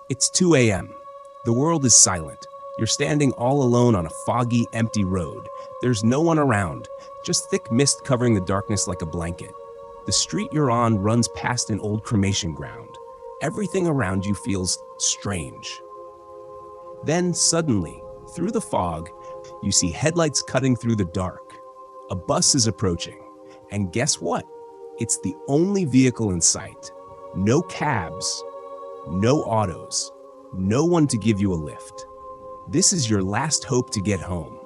It's 2 a.m. The world is silent. You're standing all alone on a foggy, empty road. There's no one around, just thick mist covering the darkness like a blanket. The street you're on runs past an old cremation ground. Everything around you feels strange. Then suddenly, through the fog, you see headlights cutting through the dark. A bus is approaching. And guess what? It's the only vehicle in sight. No cabs, no autos, no one to give you a lift. This is your last hope to get home.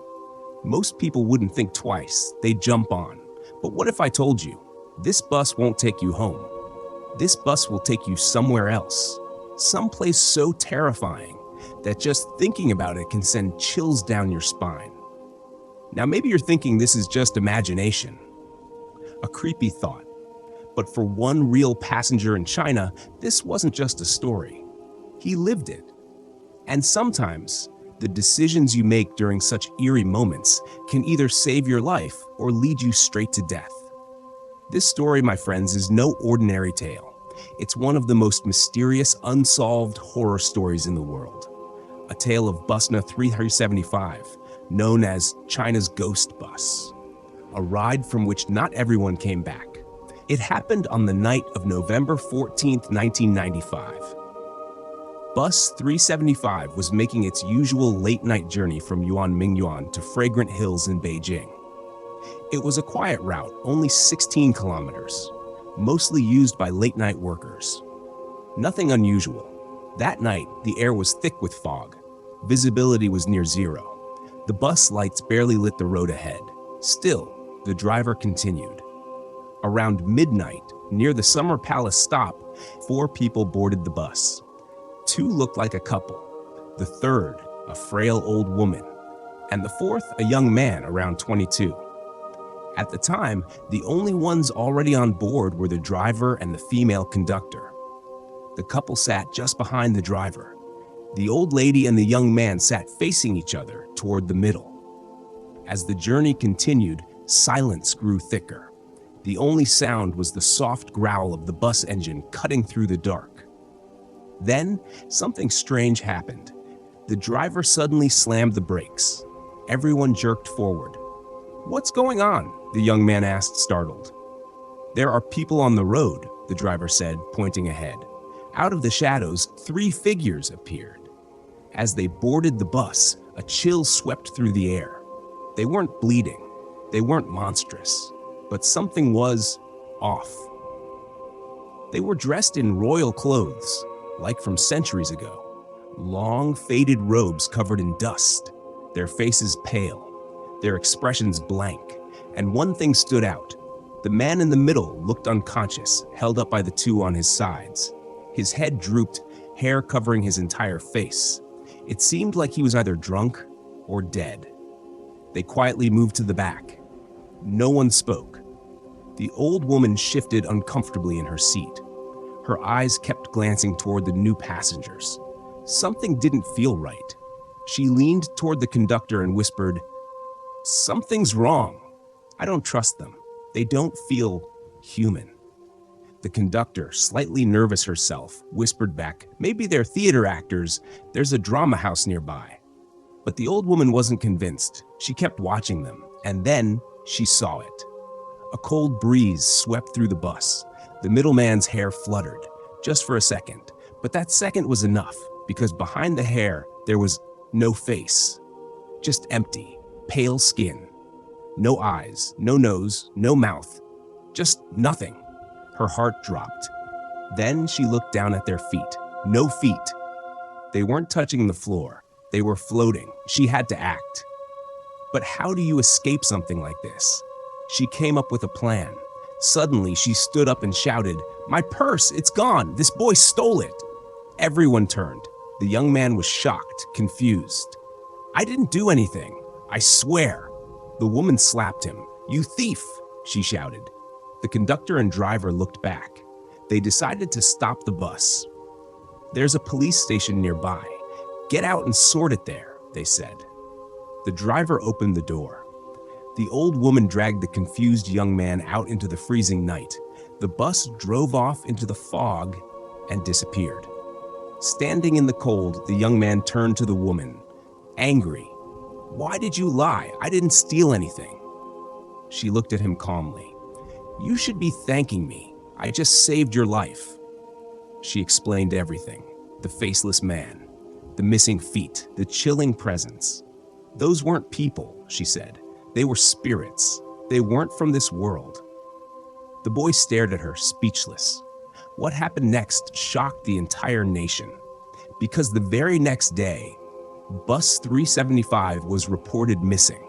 Most people wouldn't think twice, they'd jump on. But what if I told you, this bus won't take you home? This bus will take you somewhere else, someplace so terrifying that just thinking about it can send chills down your spine. Now maybe you're thinking this is just imagination, a creepy thought. But for one real passenger in China, this wasn't just a story. He lived it. And sometimes, the decisions you make during such eerie moments can either save your life or lead you straight to death. This story, my friends, is no ordinary tale. It's one of the most mysterious, unsolved horror stories in the world. A tale of Busna 375, known as China's Ghost Bus. A ride from which not everyone came back. It happened on the night of November 14th, 1995. Bus 375 was making its usual late-night journey from Yuanmingyuan to Fragrant Hills in Beijing. It was a quiet route, only 16 kilometers, mostly used by late-night workers. Nothing unusual. That night, the air was thick with fog. Visibility was near zero. The bus lights barely lit the road ahead. Still, the driver continued. Around midnight, near the Summer Palace stop, 4 people boarded the bus. 2 looked like a couple, the third, a frail old woman, and the fourth, a young man around 22. At the time, the only ones already on board were the driver and the female conductor. The couple sat just behind the driver. The old lady and the young man sat facing each other toward the middle. As the journey continued, silence grew thicker. The only sound was the soft growl of the bus engine cutting through the dark. Then, something strange happened. The driver suddenly slammed the brakes. Everyone jerked forward. "What's going on?" the young man asked, startled. "There are people on the road," the driver said, pointing ahead. Out of the shadows, 3 figures appeared. As they boarded the bus, a chill swept through the air. They weren't bleeding. They weren't monstrous. But something was off. They were dressed in royal clothes, like from centuries ago. Long, faded robes covered in dust, their faces pale, their expressions blank. And one thing stood out. The man in the middle looked unconscious, held up by the 2 on his sides. His head drooped, hair covering his entire face. It seemed like he was either drunk or dead. They quietly moved to the back. No one spoke. The old woman shifted uncomfortably in her seat. Her eyes kept glancing toward the new passengers. Something didn't feel right. She leaned toward the conductor and whispered, "Something's wrong. I don't trust them. They don't feel human." The conductor, slightly nervous herself, whispered back, "Maybe they're theater actors. There's a drama house nearby." But the old woman wasn't convinced. She kept watching them, and then she saw it. A cold breeze swept through the bus. The middleman's hair fluttered, just for a second. But that second was enough, because behind the hair, there was no face. Just empty, pale skin. No eyes, no nose, no mouth. Just nothing. Her heart dropped. Then she looked down at their feet. No feet. They weren't touching the floor. They were floating. She had to act. But how do you escape something like this? She came up with a plan. Suddenly, she stood up and shouted, "My purse, it's gone! This boy stole it!" Everyone turned. The young man was shocked, confused. "I didn't do anything. I swear." The woman slapped him. "You thief!" she shouted. The conductor and driver looked back. They decided to stop the bus. "There's a police station nearby. Get out and sort it there," they said. The driver opened the door. The old woman dragged the confused young man out into the freezing night. The bus drove off into the fog and disappeared. Standing in the cold, the young man turned to the woman, angry. "Why did you lie? I didn't steal anything." She looked at him calmly. "You should be thanking me. I just saved your life." She explained everything. The faceless man, the missing feet, the chilling presence. "Those weren't people," she said. "They were spirits. They weren't from this world." The boy stared at her, speechless. What happened next shocked the entire nation, because the very next day, Bus 375 was reported missing.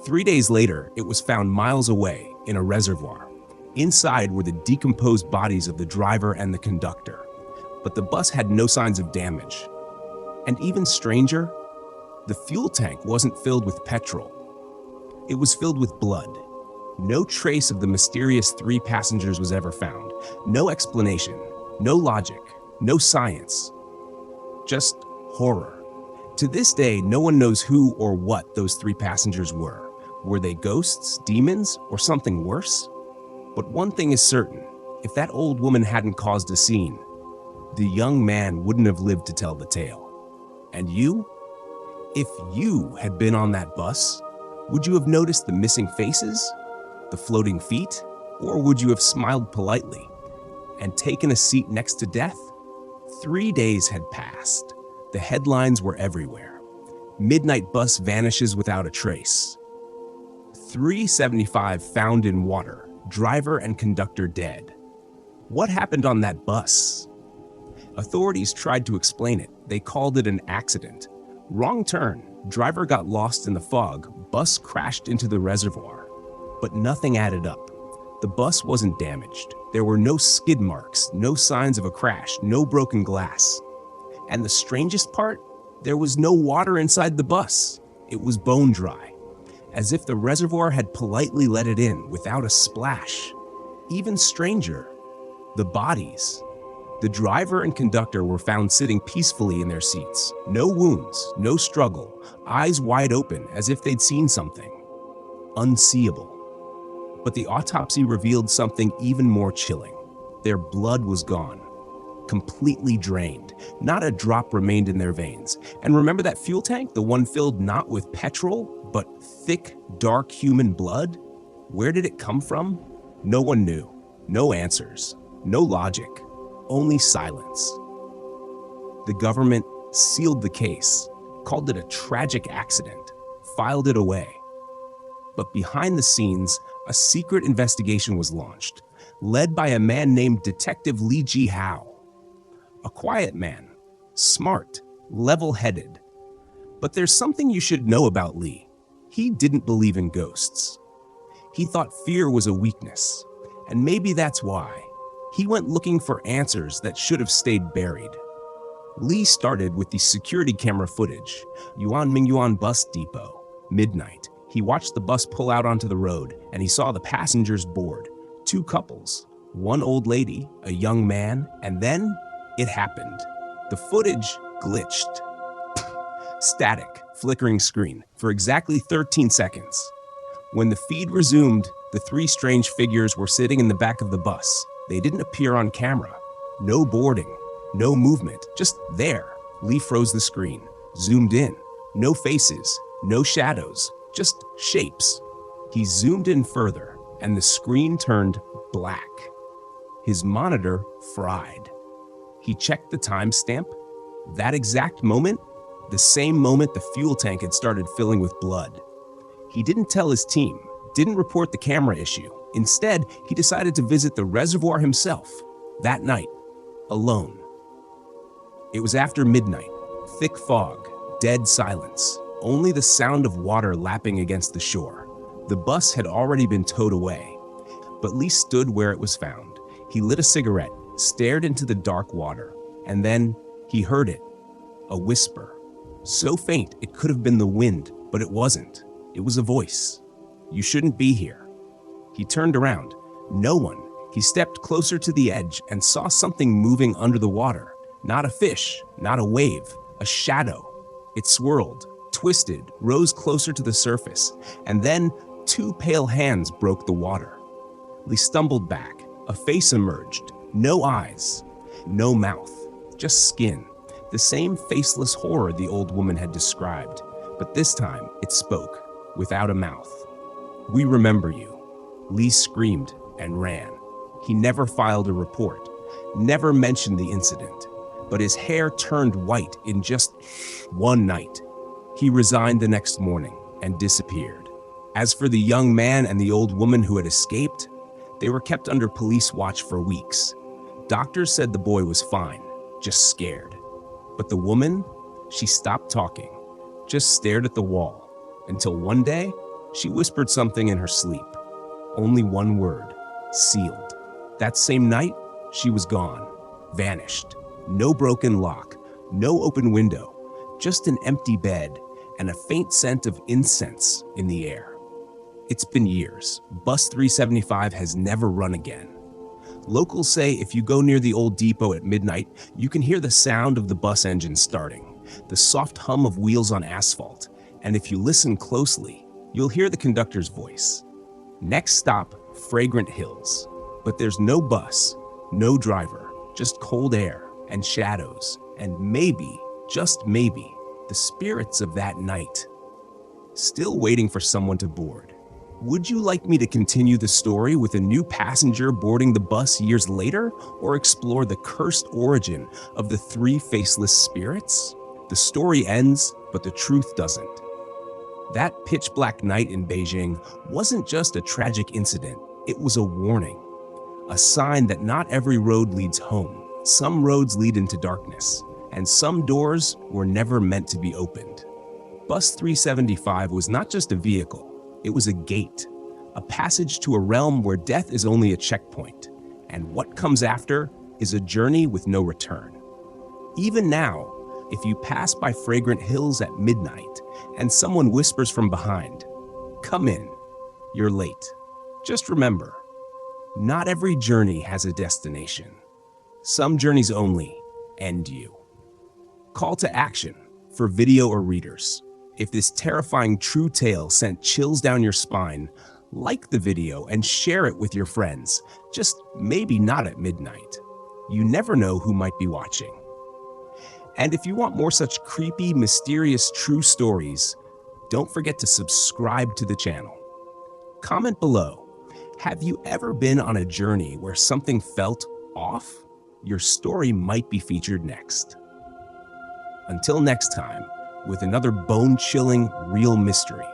3 days later, it was found miles away in a reservoir. Inside were the decomposed bodies of the driver and the conductor, but the bus had no signs of damage. And even stranger, the fuel tank wasn't filled with petrol. It was filled with blood. No trace of the mysterious 3 passengers was ever found. No explanation, no logic, no science. Just horror. To this day, no one knows who or what those 3 passengers were. Were they ghosts, demons, or something worse? But one thing is certain, if that old woman hadn't caused a scene, the young man wouldn't have lived to tell the tale. And you? If you had been on that bus, would you have noticed the missing faces? The floating feet? Or would you have smiled politely and taken a seat next to death? 3 days had passed. The headlines were everywhere. Midnight bus vanishes without a trace. 375 found in water, driver and conductor dead. What happened on that bus? Authorities tried to explain it. They called it an accident. Wrong turn. Driver got lost in the fog. Bus crashed into the reservoir. But nothing added up. The bus wasn't damaged. There were no skid marks, no signs of a crash, no broken glass. And the strangest part? There was no water inside the bus. It was bone dry, as if the reservoir had politely let it in without a splash. Even stranger, the bodies. The driver and conductor were found sitting peacefully in their seats. No wounds, no struggle, eyes wide open as if they'd seen something. Unseeable. But the autopsy revealed something even more chilling. Their blood was gone, completely drained. Not a drop remained in their veins. And remember that fuel tank, the one filled not with petrol, but thick, dark human blood? Where did it come from? No one knew. No answers. No logic. Only silence. The government sealed the case, called it a tragic accident, filed it away. But behind the scenes, a secret investigation was launched, led by a man named Detective Lee Ji Hao. A quiet man, smart, level-headed. But there's something you should know about Lee. He didn't believe in ghosts. He thought fear was a weakness, and maybe that's why. He went looking for answers that should have stayed buried. Lee started with the security camera footage, Yuan Mingyuan Bus Depot, midnight. He watched the bus pull out onto the road, and he saw the passengers board. 2 couples, one old lady, a young man, and then it happened. The footage glitched. Static, flickering screen for exactly 13 seconds. When the feed resumed, the 3 strange figures were sitting in the back of the bus. They didn't appear on camera. No boarding, no movement, just there. Lee froze the screen, zoomed in. No faces, no shadows, just shapes. He zoomed in further, and the screen turned black. His monitor fried. He checked the timestamp. That exact moment, the same moment the fuel tank had started filling with blood. He didn't tell his team, didn't report the camera issue. Instead, he decided to visit the reservoir himself, that night, alone. It was after midnight, thick fog, dead silence, only the sound of water lapping against the shore. The bus had already been towed away, but Lee stood where it was found. He lit a cigarette, stared into the dark water, and then he heard it, a whisper. So faint it could have been the wind, but it wasn't. It was a voice. "You shouldn't be here." He turned around. No one. He stepped closer to the edge and saw something moving under the water. Not a fish, not a wave, a shadow. It swirled, twisted, rose closer to the surface, and then 2 pale hands broke the water. Lee stumbled back. A face emerged. No eyes, no mouth, just skin, the same faceless horror the old woman had described, but this time it spoke, without a mouth. "We remember you." Lee screamed and ran. He never filed a report, never mentioned the incident, but his hair turned white in just one night. He resigned the next morning and disappeared. As for the young man and the old woman who had escaped, they were kept under police watch for weeks. Doctors said the boy was fine, just scared. But the woman, she stopped talking, just stared at the wall, until one day, she whispered something in her sleep. Only one word: sealed. That same night, she was gone, vanished. No broken lock, no open window, just an empty bed and a faint scent of incense in the air. It's been years. Bus 375 has never run again. Locals say if you go near the old depot at midnight, you can hear the sound of the bus engine starting, the soft hum of wheels on asphalt, and if you listen closely, you'll hear the conductor's voice. Next stop, Fragrant Hills. But there's no bus, no driver, just cold air and shadows, and maybe, just maybe, the spirits of that night. Still waiting for someone to board. Would you like me to continue the story with a new passenger boarding the bus years later, or explore the cursed origin of the three faceless spirits? The story ends, but the truth doesn't. That pitch-black night in Beijing wasn't just a tragic incident, it was a warning. A sign that not every road leads home. Some roads lead into darkness, and some doors were never meant to be opened. Bus 375 was not just a vehicle. It was a gate, a passage to a realm where death is only a checkpoint, and what comes after is a journey with no return. Even now, if you pass by Fragrant Hills at midnight and someone whispers from behind, "Come in," you're late. Just remember, not every journey has a destination. Some journeys only end you. Call to action for video or readers. If this terrifying true tale sent chills down your spine, like the video and share it with your friends, just maybe not at midnight. You never know who might be watching. And if you want more such creepy, mysterious, true stories, don't forget to subscribe to the channel. Comment below, have you ever been on a journey where something felt off? Your story might be featured next. Until next time, with another bone-chilling, real mystery.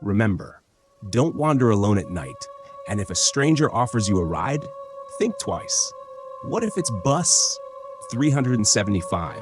Remember, don't wander alone at night, and if a stranger offers you a ride, think twice. What if it's bus 375?